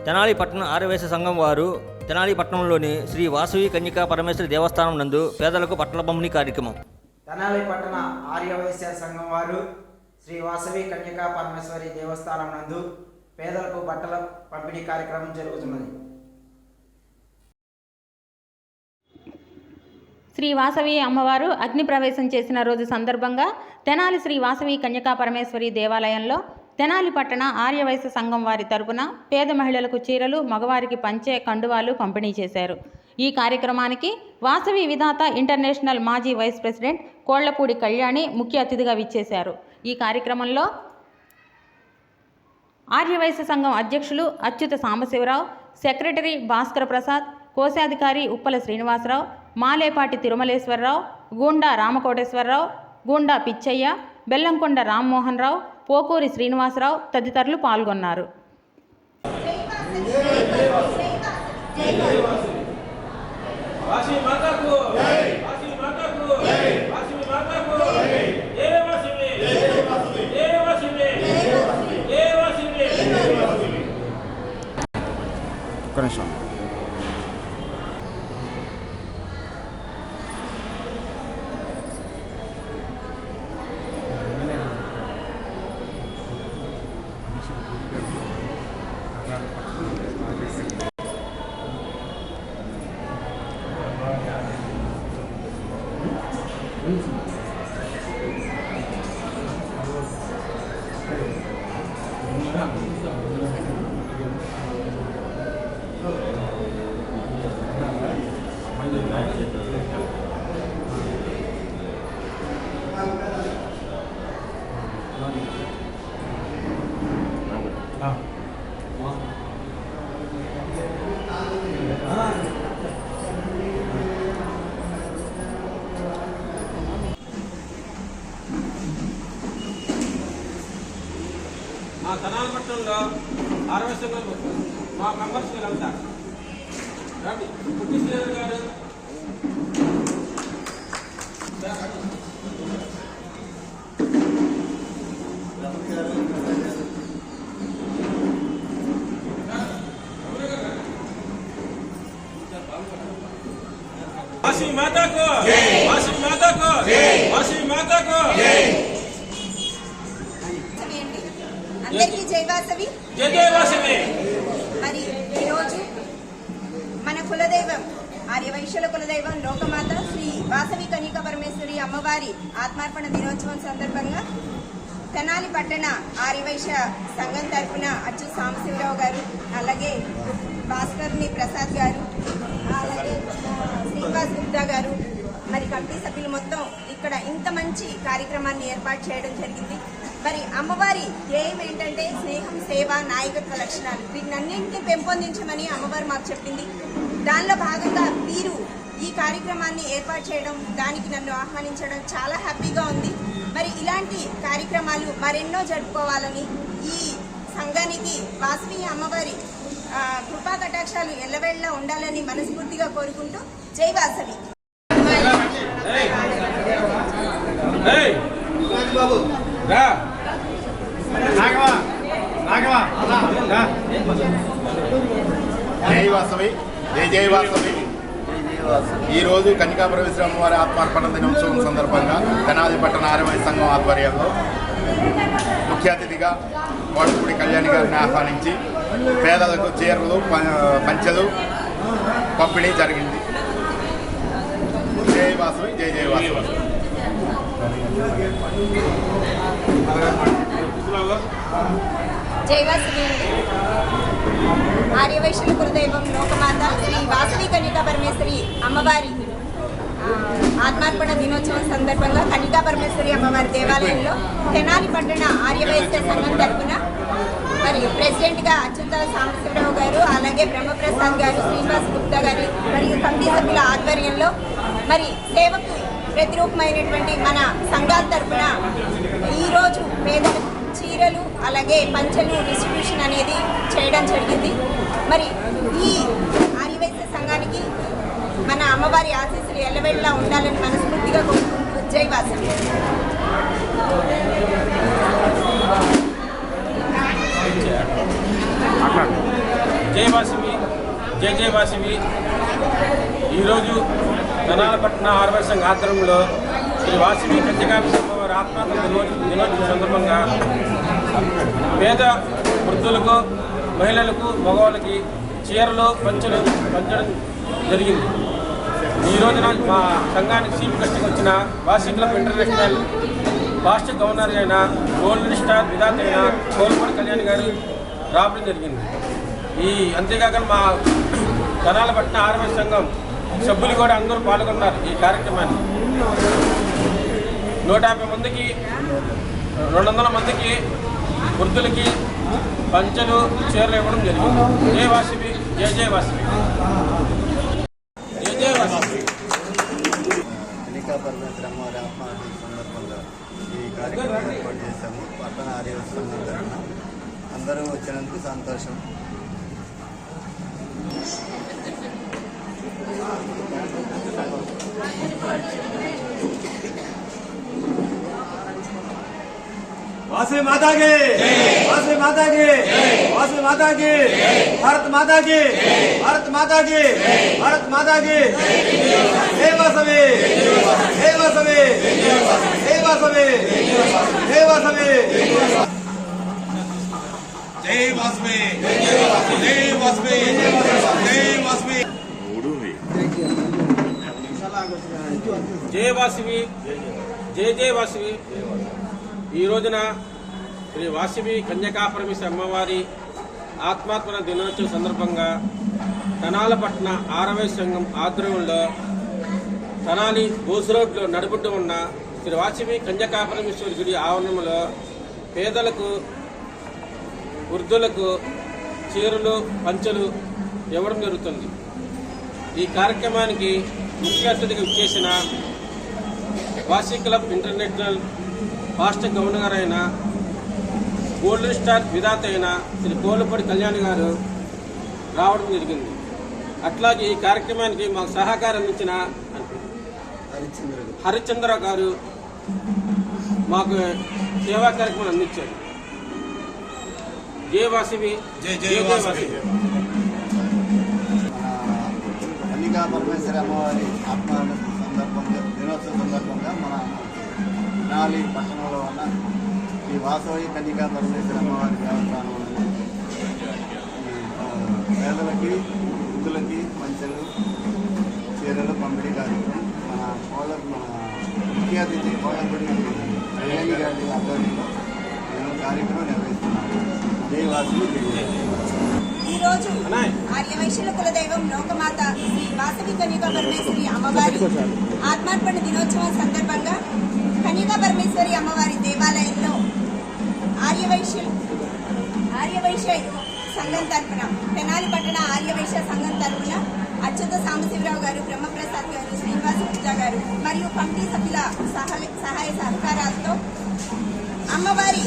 తెనాలి పట్టణ ఆర్యవైశ్య సంఘం వారు తెనాలి పట్టణంలోని శ్రీ వాసవి కన్యకా పరమేశ్వరి దేవస్థానం నందు పేదలకు బట్టల పంపిణీ కార్యక్రమం. తెనాలి పట్టణ ఆర్యవైశ్య సంఘం వారు శ్రీ వాసవి కన్యకా పరమేశ్వరి దేవస్థానం నందు పేదలకు బట్టల పంపిణీ కార్యక్రమం జరుగుతున్నది. శ్రీ వాసవి అమ్మవారు అగ్ని ప్రవేశం చేసిన రోజు సందర్భంగా తెనాలి శ్రీ వాసవి కన్యకా పరమేశ్వరి దేవాలయంలో తెనాలి పట్టణ ఆర్యవైశ్య సంఘం వారి తరపున పేద మహిళలకు చీరలు, మగవారికి పంచె, కండువాలు పంపిణీ చేశారు. ఈ కార్యక్రమానికి వాసవి విధాత ఇంటర్నేషనల్ మాజీ వైస్ ప్రెసిడెంట్ కోళ్లపూడి కళ్యాణి ముఖ్య అతిథిగా విచ్చేశారు. ఈ కార్యక్రమంలో ఆర్యవైశ్య సంఘం అధ్యక్షులు అచ్యుత సాంబశివరావు, సెక్రటరీ భాస్కర ప్రసాద్, కోశాధికారి ఉప్పల శ్రీనివాసరావు, మాలేపాటి తిరుమలేశ్వరరావు, గూండా రామకోటేశ్వరరావు, గూండా పిచ్చయ్య, బెల్లంకొండ రామ్మోహన్ రావు, పోకూరి శ్రీనివాసరావు తదితరులు పాల్గొన్నారు. మా తెనాలి పట్టణంలో ఆర్యవైశ్య మా మెంబర్స్ వెళ్తా పుట్టిశ్రీధర్ గారు, వాసవి మాతాకు, వాసవి మాతాకు, వాసవి మాతాకు. అందరికీ జై వాసవి. జై జై వాసవి. మరి ఈరోజు మన కులదైవం ఆర్యవైశ్యుల కులదైవం లోకమాత శ్రీ వాసవి కన్యకా పరమేశ్వరి అమ్మవారి ఆత్మార్పణ దినోత్సవం సందర్భంగా తెనాలి పట్టణ ఆర్యవైశ్య సంఘం తరఫున అచ్చు సాంబశివరావు గారు, అలాగే భాస్కర్ని ప్రసాద్ గారు, అలాగే శ్రీనివాస్ గుప్తా గారు, మరి కమిటీ సభ్యులు మొత్తం ఇక్కడ ఇంత మంచి కార్యక్రమాన్ని ఏర్పాటు చేయడం జరిగింది. మరి అమ్మవారి ధ్యేయం ఏంటంటే స్నేహం, సేవ, నాయకత్వ లక్షణాలు, వీటినన్నింటినీ పెంపొందించమని అమ్మవారు మాకు చెప్పింది. దానిలో భాగంగా వీరు ఈ కార్యక్రమాన్ని ఏర్పాటు చేయడం, దానికి నన్ను ఆహ్వానించడం చాలా హ్యాపీగా ఉంది. మరి ఇలాంటి కార్యక్రమాలు మరెన్నో జరుపుకోవాలని, ఈ సంఘానికి వాసవి అమ్మవారి కృపా కటాక్షాలు ఎల్లవేళ్లా ఉండాలని మనస్ఫూర్తిగా కోరుకుంటూ జై వాసవి. జై వాసవి, జై జై వాసవి. ఈరోజు కన్యకా పరమేశ్వరి అమ్మవారి ఆత్మార్పణ దినోత్సవం సందర్భంగా తెనాలి పట్టణ ఆర్యవైశ్య సంఘం ఆధ్వర్యంలో ముఖ్య అతిథిగా కోళ్లపూడి కళ్యాణి గారిని ఆహ్వానించి పేదలకు చీరలు, పంచెలు పంపిణీ జరిగింది. జై వాసవి, జై జై వాసవి. జై వాసవి. ఆర్యవైశ్యుల కులదైవం లోకమాత శ్రీ వాసవి కన్యకా పరమేశ్వరి అమ్మవారి ఆత్మార్పణ దినోత్సవం సందర్భంగా కన్యకా పరమేశ్వరి అమ్మవారి దేవాలయంలో తెనాలి పట్టణ ఆర్యవైశ్య సంఘం తరఫున మరి ప్రెసిడెంట్గా అచ్యుత సాంబశివరావు గారు, అలాగే బ్రహ్మప్రసాద్ గారు, శ్రీనివాస్ గుప్తా గారు మరియు కమిటీ సభ్యుల ఆధ్వర్యంలో మరి సేవకు ప్రతిరూపమైనటువంటి మన సంఘాల తరఫున ఈరోజు పేదలకు చీరలు, అలాగే పంచెలు డిస్ట్రిబ్యూషన్ అనేది చేయడం జరిగింది. మరి ఈ ఆర్యవైశ్య సంఘానికి మన అమ్మవారి ఆశీస్సులు ఎల్లవెళ్ళలా ఉండాలని మనస్ఫూర్తిగా కోరుకుంటూ జై వాసవి. మాట్లాడు. జై వాసవి జై జై వాసవి. ఈరోజు తెనాలిపట్నం ఆర్యవైశ్య సంఘ ఆధ్వర్యంలో శ్రీ వాసవి కన్యకాపరమేశ్వరి వారి ఆత్మహత్య దినోత్సవం సందర్భంగా పేద వృద్ధులకు, మహిళలకు, మగవాళ్ళకి చీరలు పంచడం జరిగింది. ఈ రోజున మా సంఘానికి చీఫ్ గెస్ట్కి వచ్చిన Vasavi club international fast governor అయిన గోల్డెన్ స్టార్ విధాత అయిన కోల్పూడి కళ్యాణ్ గారు రావడం జరిగింది. అంతేకాక మా తెనాలిపట్నం ఆర్యవైశ్య సంఘం సభ్యులు కూడా అందరూ పాల్గొన్నారు ఈ కార్యక్రమాన్ని. 150 మందికి 200 మందికి వృద్ధులకి పంచలు, చీరలు ఇవ్వడం జరిగింది. జై వాసవి జై జై వాసవి జై జై వాసవి. కన్యకా పరమేశ్వరి అమ్మవారి ఆత్మహత్య సందర్భంగా ఈ కార్యక్రమం ఏర్పాటు చేశాము. పట్టణ ఆర్యవైశ్య సంఘం తరఫున అందరూ వచ్చినందుకు సంతోషం. वासवी माता की, वासवी माता की, वासवी माता की, भारत माता की, भारत माता की, भारत माता की. जय वासवी, जय वासवी, जय वासवी, जय वासवी, जय वासवी, जय वासवी, जय वासवी. జై వాసవి జై జై వాసవి. ఈ రోజున శ్రీ వాసవి కన్యకాపరమేశ్వరి అమ్మవారి ఆత్మార్పణ దినోత్సవం సందర్భంగా తెనాలిపట్న ఆర్యవైశ్య సంఘం ఆధ్వర్యంలో తెనాలి బోస్ రోడ్లో నడుపుతూ ఉన్న శ్రీ వాసవి కన్యకాపరమేశ్వరి గుడి ఆవరణంలో పేదలకు, వృద్ధులకు చీరలు, పంచలు ఇవ్వడం జరుగుతుంది. ఈ కార్యక్రమానికి ముఖ్య అతిథిగా చేసిన Vasavi club international fast governor అయిన గోల్డెన్ స్టార్ విధాత అయిన శ్రీ కోలపూడి కళ్యాణ్ గారు రావడం జరిగింది. అట్లాగే ఈ కార్యక్రమానికి మాకు సహకారం అందించిన హరిచంద్ర గారు మాకు సేవా కార్యక్రమం అందించారు. జై వాసవి జై జై వాసవి. కన్యకా పరమేశ్వరి అమ్మవారి ఆత్మహత్య సందర్భంగా దినోత్సవం సందర్భంగా మన తెనాలి పట్టణంలో ఉన్న ఈ వాసవి కన్యకా పరమేశ్వరి అమ్మవారి దేవస్థానం పేదలకి, వృద్ధులకి పంచలు, చీరలు పంపిణీ కార్యక్రమం మన ముఖ్య అతిథి కోళ్ళపూడి కళ్యాణి గారి ఆధ్వర్యంలో నేను కార్యక్రమం నిర్వహిస్తున్నాను. జై వాసవి జై జై. ఈరోజు ఆర్యవైశ్యుల కులదైవం లోకమాత శ్రీ వాసవి కన్యకా పరమేశ్వరి అమ్మవారి ఆత్మార్పణ దినోత్సవం సందర్భంగా కన్యకా పరమేశ్వరి అమ్మవారి దేవాలయంలో ఆర్యవైశ్య సంఘం తరఫున తెనాలిపట్టణ ఆర్యవైశ్య సంఘం తరఫున అచ్యుత సాంబశివరావు గారు, బ్రహ్మప్రసాద్ గారు, శ్రీనివాస గుప్తా గారు మరియు కమిటీ సభ్యుల సహాయ సహకారాలతో అమ్మవారి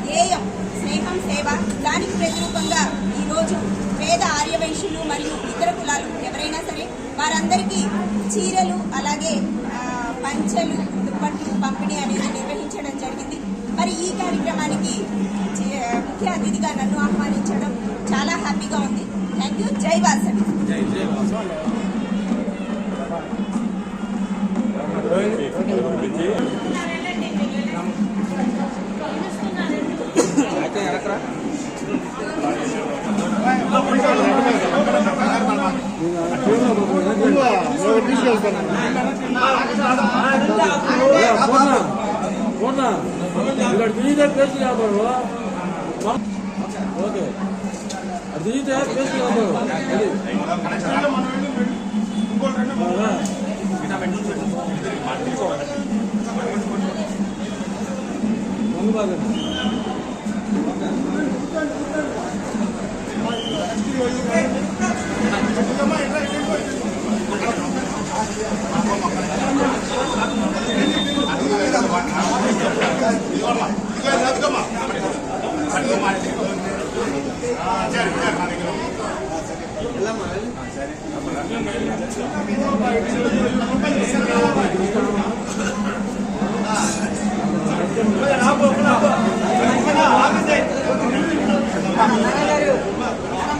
ధ్యేయం స్నేహం, సేవ, దానికి ప్రతిరూపంగా ఈరోజు పేద ఆర్యవైశ్యులు మరియు ఇతర కులాలు ఎవరైనా సరే వారందరికీ చీరలు, అలాగే పంచలు, దుప్పట్లు పంపిణీ అనేది నిర్వహించడం జరిగింది. మరి ఈ కార్యక్రమానికి ముఖ్య అతిథిగా నన్ను ఆహ్వానించడం చాలా హ్యాపీగా ఉంది. Thank you. జై వాసవి. జై జై వాసవి. ఓకే అది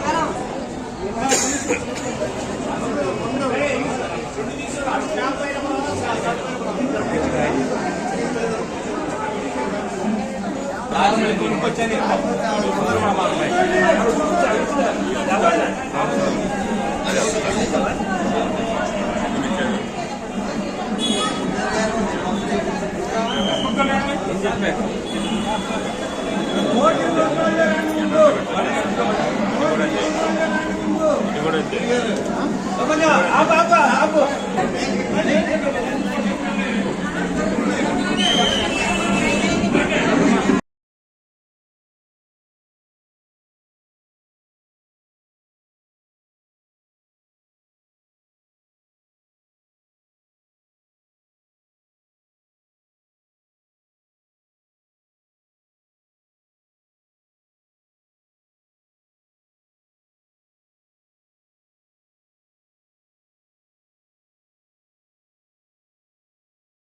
Hello. కొనుక్కొచ్చాను